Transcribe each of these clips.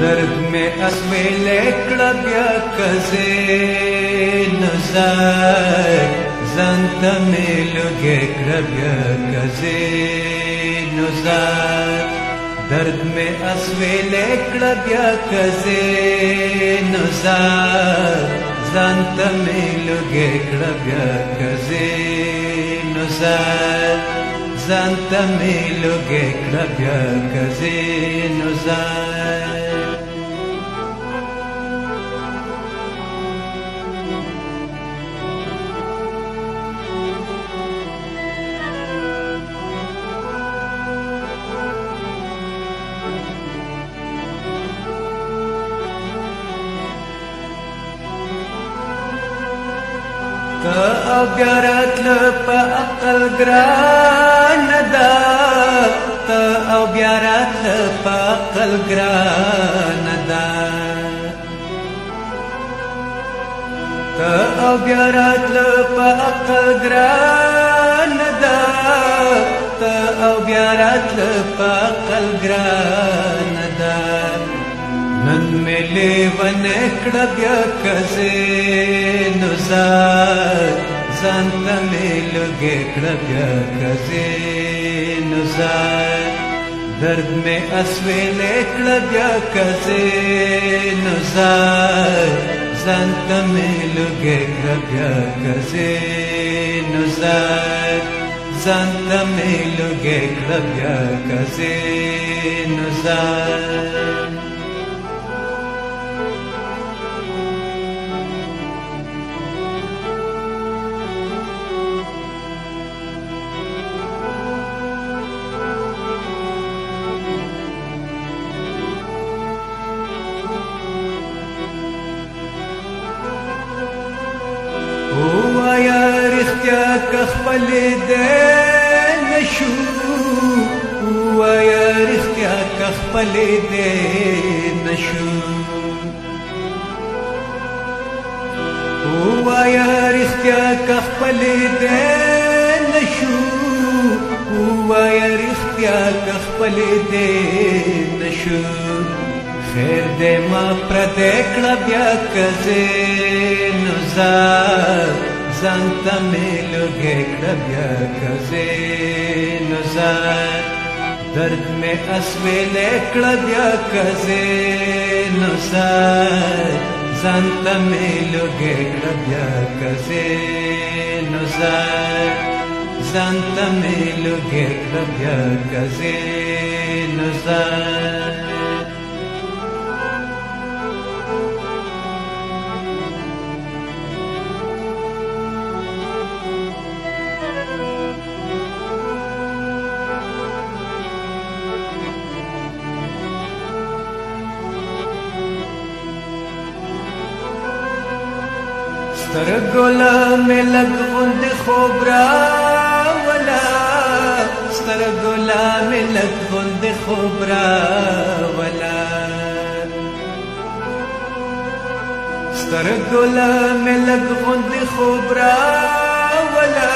درد میں اسویلے کړه بیا کزه نزار زنت میں لگے کړه بیا کزه نزار درد میں اسویلے کړه بیا کزه نزار زنت میں لگے کړه بیا کزه نزار زنت میں لگے کړه بیا کزه نزار تا او بیا راتله په عقل ګران ده تا او بیا راتله په عقل ګران ده تا او بیا راتله په عقل ګران ده تا او بیا راتله په عقل ګران ده نن میں لیون کړه بیا کزه نزار زنت میں لگے کړه بیا کزه نزار درد میں اسویلے کړه بیا کزه نزار زنت میں لگے کړه بیا کزه نزار زنت میں لگے کړه بیا کزه نزار وایا رښتیا که خپل دې نشو وایا رښتیا که خپل دې نشو وایا رښتیا که خپل دې نشو وایا رښتیا که خپل دې نشو خیر دې ما پردې کړه بیا کزه نزار زنت میں لگے کړه بیا کزه نزار درد میں اسویلے کړه بیا کزه نزار زنت میں لگے کړه بیا کزه نزار زنت میں لگے کړه بیا کزه نزار سترګولا مې لږ غوندې خوب راوله سترګولا مې لږ غوندې خوب راوله سترګولا مې لږ غوندې خوب راوله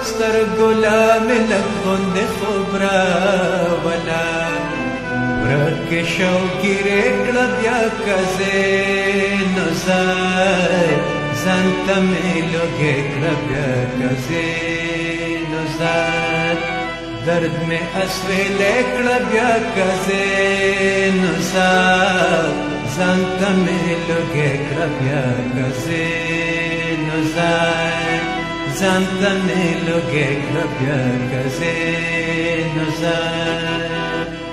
سترګولا مې لږ غوندې خوب راوله ورک شوګیرې کړه بیا کزه نزار زنت میں لگے کړه بیا کزه نزار درد میں اسویلے کړه بیا کزه نزار زنت میں لگے کړه بیا کزه نزار زنت میں لگے کړه بیا کزه نزار